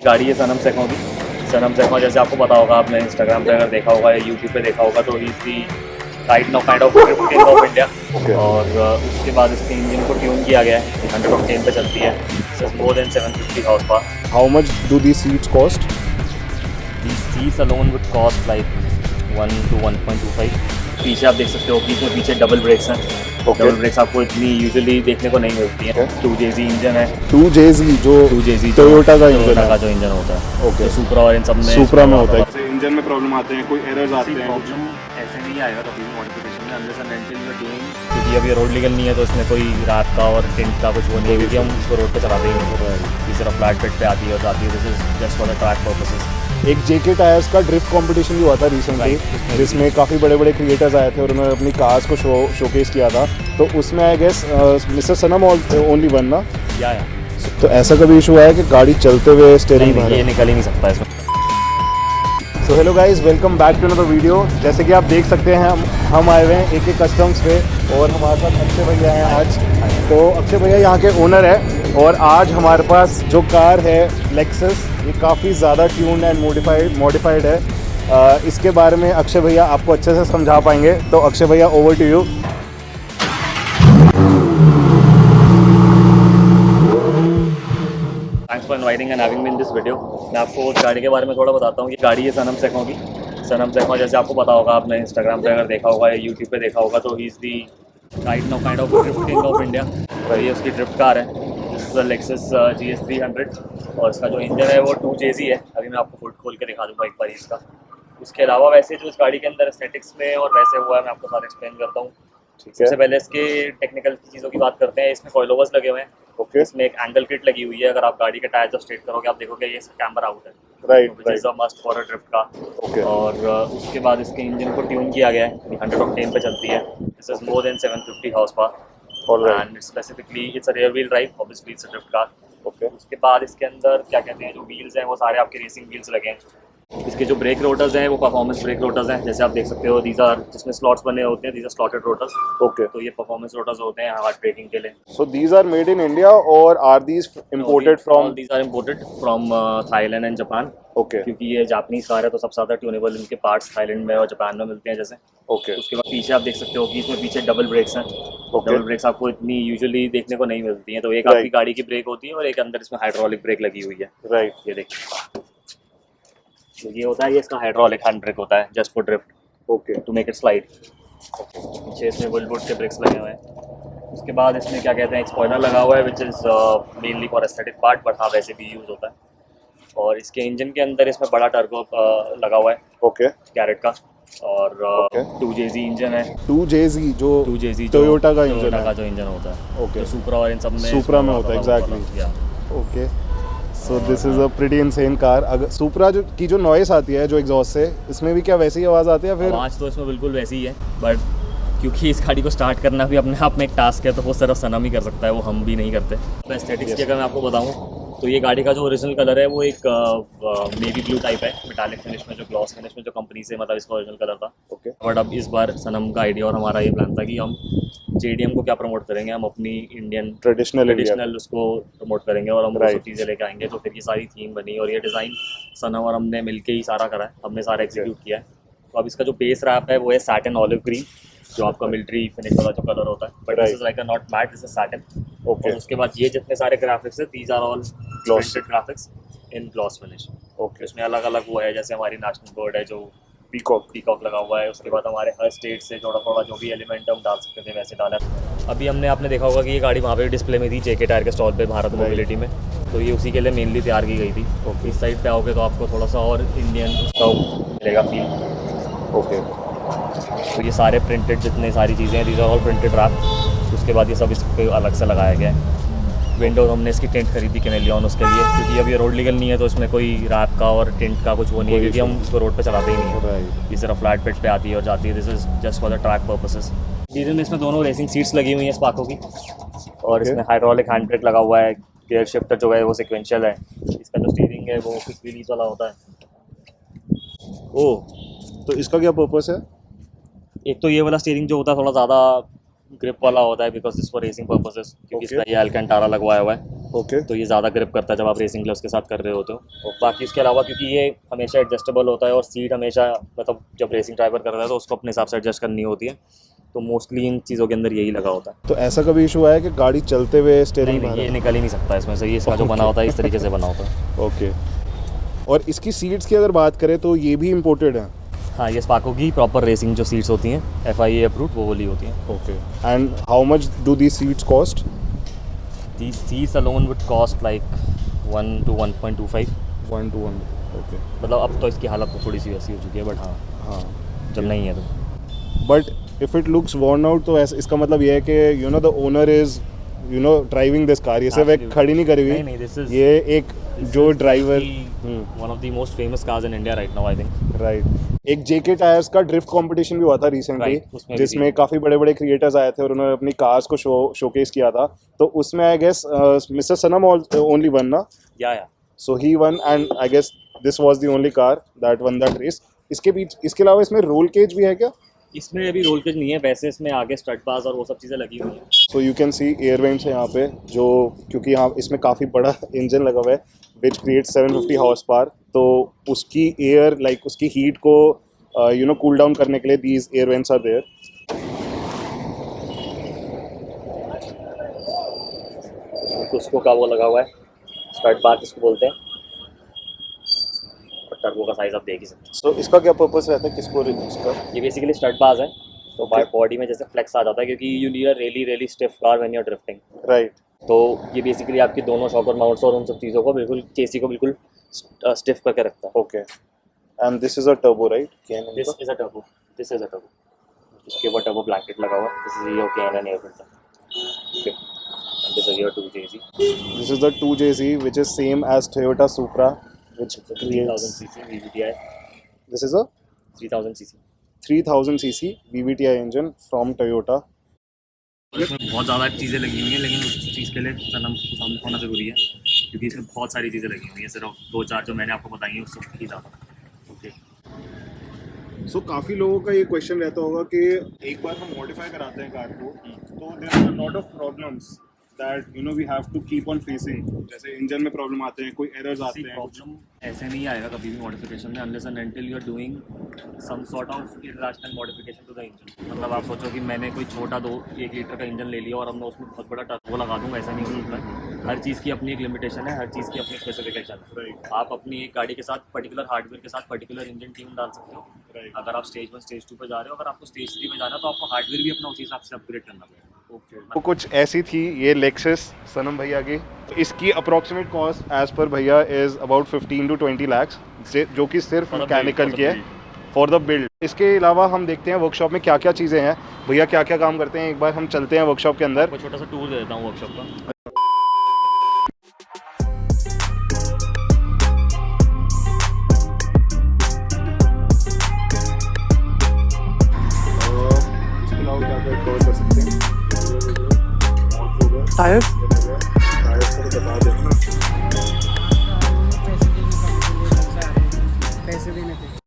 गाड़ी है सनम सेखों की। सनम सेखों जैसे आपको पता होगा, आपने इंस्टाग्राम पे अगर देखा होगा या यूट्यूब पे देखा होगा, तो he is the kind of king of India. और उसके बाद इसके इंजन को ट्यून किया गया है, 100 ऑक्टेन पे चलती है। This is more than 750 horse power. How much do these seats cost? These seats alone would cost like 1 to 1.25। पीछे आप देख सकते हो कि इसमें पीछे डबल ब्रेक्स हैं। डबल ब्रेक्स आपको इतनी यूजुअली देखने को नहीं मिलती हैं। 2JZ इंजन है। 2JZ जो 2JZ टोयोटा का इंजन टोयोटा है। का जो इंजन होता है, ओके। तो सुपरा और इन सब में सुपरा में होता है। जैसे इंजन में प्रॉब्लम आते हैं, कोई एरर्स आते हैं, प्रॉब्लम ऐसे नहीं आएगा कभी भी मॉडिफिकेशन में, unless and until you are doing, क्योंकि अभी रोड लीगल नहीं है तो इसमें कोई रात का और टिंट का कुछ वो नहीं है, क्योंकि हम उसको रोड पे चलाते ही नहीं। ये सिर्फ फ्लैट बेड पे आती है और जाती है। This is just for the track purposes. एक JK टायर्स का ड्रिफ्ट कंपटीशन भी हुआ था रिसेंटली, Right. जिसमें काफ़ी बड़े बड़े क्रिएटर्स आए थे और उन्होंने अपनी कार्स को शोकेस किया था। तो उसमें I guess mister Sanam only one ना। या तो ऐसा कभी इशू आया कि गाड़ी चलते हुए स्टीयरिंग नहीं, ये निकल ही नहीं सकता इसमें। So hello guys, welcome back to another video. जैसे कि आप देख सकते हैं हम आए हुए हैं AK कस्टम्स पे और हमारे साथ अक्षय भैया हैं आज। तो अक्षय भैया यहाँ के ओनर है और आज हमारे पास जो कार है लेक्सस, ये काफ़ी ज़्यादा ट्यून्ड एंड मॉडिफाइड है। इसके बारे में अक्षय भैया आपको अच्छे से समझा पाएंगे। तो अक्षय भैया, over to you. Thanks for inviting and having me in this video. मैं आपको उस गाड़ी के बारे में थोड़ा बताता हूँ। कि गाड़ी है सनम सेखों की। सनम सेखों जैसे आपको पता होगा, आपने इंस्टाग्राम पे अगर देखा होगा या यूट्यूब पे देखा होगा, तो he is the kind of drift king of India. तो ये उसकी ड्रिफ्ट कार है। दिस इज लेक्सस GS 300 और इसका जो इंजन है वो 2JZ है। अभी मैं आपको फुट खोल के दिखा दूँगा एक बार इसका। उसके अलावा वैसे जो इस गाड़ी के अंदर एस्थेटिक्स में और वैसे हुआ है, मैं आपको सारा एक्सप्लेन करता हूँ। ठीक सबसे है। पहले इसके टेक्निकल चीज़ों की बात करते हैं। इसमें कॉइलोवर्स लगे हुए हैं। ओके। इसमें एक एंगल किट लगी हुई है। अगर आप गाड़ी के टायर जब स्ट्रेट करोगे, आप देखोगे ये कैमरा आउट है, right which is a must for a drift का। ओके। और उसके बाद इसके इंजन को ट्यून किया गया है, 100 ऑक्टेन पे चलती है। This is more than 750 horse power alright. And specifically it's a rear wheel drive, obviously it's a drift car. Okay. उसके बाद इसके अंदर क्या कहते हैं, जो व्हील्स हैं वो सारे आपके रेसिंग व्हील्स लगे हैं। इसके जो ब्रेक रोटर्स हैं वो परफॉर्मेंस ब्रेक रोटर्स हैं। जैसे आप देख सकते हो, दीज आर, जिसमें स्लॉट्स बने होते हैं, these are slotted rotors. Okay. तो ये परफॉर्मेंस रोटर्स होते हैं हार्ड ब्रेकिंग के लिए। So these are made in India or are these imported All from? these are imported from Thailand and Japan। Okay. क्योंकि ये जापानीज कार है तो सबसे ज़्यादा ट्यूनेबल इनके पार्ट्स थाईलैंड में और जापान में मिलते हैं जैसे। Okay. उसके बाद पीछे आप देख सकते हो कि इसमें पीछे डबल ब्रेक्स हैं। Okay. डबल ब्रेक्स आपको इतनी यूजुअली देखने को नहीं मिलती हैं। तो एक Right. आपकी गाड़ी की ब्रेक होती है और एक अंदर इसमें हाइड्रोलिक ब्रेक लगी हुई है। Right. ये देखिए, तो ये होता है, ये इसका हाइड्रोलिक हैंड ब्रेक होता है, just for drift, Okay. To make it slide. पीछे इसमें वुड के ब्रेक्स लगे हुए हैं। उसके बाद इसमें क्या कहते हैं, एक स्पॉइलर लगा हुआ है, which is mainly for aesthetic part, but हाँ वैसे भी यूज़ होता है। और इसके इंजन के अंदर इसमें बड़ा टर्बो लगा हुआ है, Okay. कैरेट का। और Okay. 2JZ इंजन है। 2JZ जो 2JZ टोयोटा का इंजन टोयोटा का है। जो इंजन होता है, Okay. जो सुपरा और इन सब में Supra में होता है, exactly. Okay. So this is a pretty insane car. अगर सुपरा जो की जो नॉइस आती है जो एग्जॉस्ट से, इसमें भी क्या वैसी ही आवाज़ आती है फिर? आवाज़ तो इसमें बिल्कुल वैसी ही है, बट क्योंकि इस गाड़ी को स्टार्ट करना भी अपने आप में एक टास्क है, तो वो सिर्फ सनम ही कर सकता है, वो हम भी नहीं करते। तो एस्थेटिक्स की अगर मैं आपको बताऊँ, तो ये गाड़ी का जो ओरिजिनल कलर है वो एक नेवी ब्लू टाइप है, मेटालिक फिनिश में, जो ग्लॉस फिनिश में जो कंपनी से मतलब इसका ओरिजिनल कलर था। Okay. बट अब इस बार सनम का आइडिया और हमारा ये प्लान था कि हम JDM को क्या प्रमोट करेंगे, हम अपनी इंडियन ट्रेडिशनल उसको प्रमोट करेंगे और हम वो Right. सब चीज़ें लेके आएंगे। तो फिर ये सारी थीम बनी और ये डिज़ाइन सनम और हमने मिलके ही सारा करा है, हमने सारा एग्जीक्यूट किया है। तो अब इसका जो बेस रैप है वो है सैटिन ऑलिव ग्रीन, जो आपका मिलिट्री फिनिश वाला जो कलर होता है, but this is like a not matte, this is satin. Okay. और उसके बाद ये जितने सारे ग्राफिक्स है, these are all printed graphics in gloss finish. Okay. इसमें अलग अलग वो है, जैसे हमारी नेशनल बर्ड है जो पीकॉक। पीकॉक लगा हुआ है। उसके बाद हमारे हर स्टेट से थोड़ा थोड़ा जो भी एलिमेंट हम डाल सकते थे वैसे डाला। अभी आपने देखा होगा कि ये गाड़ी वहाँ पे डिस्प्ले में थी, JK टायर के स्टॉल पे भारत मोबिलिटी में, तो ये उसी के लिए मेनली तैयार की गई थी। इस साइड पे आओगे तो आपको थोड़ा सा और इंडियन उसका मिलेगा फील। Okay. तो ये सारे प्रिंटेड जितने सारी चीज़ें हैं, these are all printed wrap. उसके बाद ये सब इस पे अलग से लगाया गया है। विंडोज हमने इसकी टेंट खरीदी कैनेलियन उसके लिए, क्योंकि अभी रोड लीगल नहीं है तो इसमें कोई रैप का और टेंट का कुछ वो नहीं है, क्योंकि हम इसको रोड पे चलाते ही नहीं है। Right. ये सिर्फ फ्लैट बेड पे आती है और जाती है। This is just for the track purposes. Diesel में इसमें दोनों रेसिंग सीट्स लगी हुई हैं स्पार्को की, और इसमें हाइड्रोलिक हैंड ब्रेक लगा हुआ है। गियर शिफ्टर जो है वो सिक्वेंशियल है। इसका जो स्टीयरिंग है वो क्विक रिलीज वाला होता है। ओह, तो इसका क्या पर्पस है? एक तो ये वाला स्टीयरिंग जो होता है थोड़ा ज़्यादा ग्रिप वाला होता है, because this for racing purposes, क्योंकि Okay. इसका ये अल्कंटारा लगवाया हुआ है। ओके तो ये ज़्यादा ग्रिप करता है जब आप रेसिंग ग्लव्स के साथ कर रहे होते हो। और बाकी इसके अलावा क्योंकि ये हमेशा एडजस्टेबल होता है और सीट हमेशा मतलब जब रेसिंग ड्राइवर कर रहा है तो उसको अपने हिसाब से एडजस्ट करनी होती है, तो मोस्टली इन चीज़ों के अंदर यही लगा होता है। तो ऐसा कभी इशू आया कि गाड़ी चलते हुए स्टीयरिंग नहीं, ये निकल ही नहीं सकता इसमें से, ये इसका जो बना होता है इस तरीके से बना होता है। ओके। और इसकी सीट्स की अगर बात करें तो ये भी इम्पोर्टेड है। हाँ, ये स्पार्को की प्रॉपर रेसिंग जो सीट्स होती हैं FIA अप्रूव्ड वो वाली होती हैं। Okay. And how much do the seats cost? The seats alone would cost like 1 to 1.25। 1 to 1। Okay. मतलब अब तो इसकी हालत तो थोड़ी सी वैसी हो चुकी है, बट हाँ हाँ जब नहीं है तो। But if it looks worn out तो ऐसा इसका मतलब ये है कि you know the owner is you know driving this car, ये सिर्फ एक Absolutely. खड़ी नहीं करी हुई, नहीं, this is- ये एक जो driver one of the most famous cars in India right now I think. Right. एक JK टायर्स का ड्रिफ्ट कंपटीशन भी हुआ था रिसेंटली, Right, उसमें भी जिसमें काफ़ी बड़े बड़े क्रिएटर्स आए थे और उन्होंने अपनी कार्स को शोकेस किया था। तो उसमें I guess mister Sanam only one ना, या सो ही one and I guess this was the only car that one that race. इसके अलावा इसमें रोल केज भी है क्या? इसमें अभी रोल केज नहीं है, वैसे इसमें आगे स्टड बार्स और वो सब चीज़ें लगी हुई हैं। So you can see air vents है यहाँ पे, जो क्योंकि यहाँ इसमें काफ़ी बड़ा इंजन लगा हुआ है विच क्रिएट्स 750 हॉर्स पावर, तो उसकी एयर लाइक उसकी हीट को यू नो कूल डाउन करने के लिए these air vents are there. उसको का वो लगा हुआ है स्टड बार इसको बोलते हैं, और टर्बो का साइज आप देख ही सकते हैं। सो इसका क्या पर्पस रहता है, किसको इसका? ये बेसिकली स्टड बार्स है, तो बाय बॉडी में जैसे फ्लेक्स आ जाता है क्योंकि you need a really stiff car when you are drifting. Right. तो ये बेसिकली आपकी दोनों शॉकर माउंट्स और उन सब चीज़ों को बिल्कुल चेसी को बिल्कुल स्टिफ करके रखता है। Okay. And this is a turbo right? This is a turbo, this is a turbo, इसके ऊपर टर्बो ब्लैंकेट लगा हुआ है। This is your can and air filter. Okay, and this is your 2JZ। This is the 2JZ which is same as Toyota Supra which creates 3000 cc VVTi, this is a 3000 cc। 3000 cc VVTi engine from Toyota। और इसमें बहुत ज़्यादा चीज़ें लगी हुई हैं, लेकिन उस चीज़ के लिए सनम को सामने होना ज़रूरी है क्योंकि इसमें बहुत सारी चीज़ें लगी हुई हैं, सिर्फ 2-4 जो मैंने आपको बताई हैं उससे ही ज़्यादा। ओके। सो काफ़ी लोगों का ये क्वेश्चन रहता होगा कि एक बार हम मॉडिफाई कराते हैं कार को तो there are lot of problems that you know we have to keep on facing, जैसे इंजन में प्रॉब्लम आते हैं, कोई एरर्स आते हैं। प्रॉब्लम ऐसे नहीं आएगा कभी भी मॉडिफिकेशन में unless and until you are doing some sort of irrational modification to the engine. मतलब आप सोचो कि मैंने कोई छोटा 1 लीटर का इंजन ले लिया और अब मैं उसमें बहुत बड़ा टर्बो लगा दूंगा, ऐसा नहीं हो सकता है। हर चीज़ की अपनी एक लिमिटेशन है, हर चीज़ की अपनी स्पेसिफिकेशन है। Right. आप अपनी एक गाड़ी के साथ पर्टिकुलर हार्डवेयर के साथ पर्टिकुलर इंजन ट्यून डाल सकते हो। Right. अगर आप स्टेज 1 स्टेज 2 पे जा रहे हो, अगर आपको स्टेज 3 पे जाना है तो आपको हार्डवेयर भी अपना उसी हिसाब से अपग्रेड करना पड़ेगा। तो कुछ ऐसी थी ये लेक्सस सनम भैया की। इसकी अप्रॉक्सीमेट कॉस्ट एज पर भैया इज अबाउट 15 to 20 lakhs, जो कि सिर्फ For the मैकेनिकल build, की है, फॉर द बिल्ड। इसके अलावा हम देखते हैं वर्कशॉप में क्या क्या चीज़ें हैं, भैया क्या क्या काम करते हैं। एक बार हम चलते हैं वर्कशॉप के अंदर। आपको छोटा सा टूर दे देता हूँ वर्कशॉप का। इसके अलावा क्या क्या कवर कर सकते हैं? टायर्स टायर्स को तो बता देना। पैसे देने थे।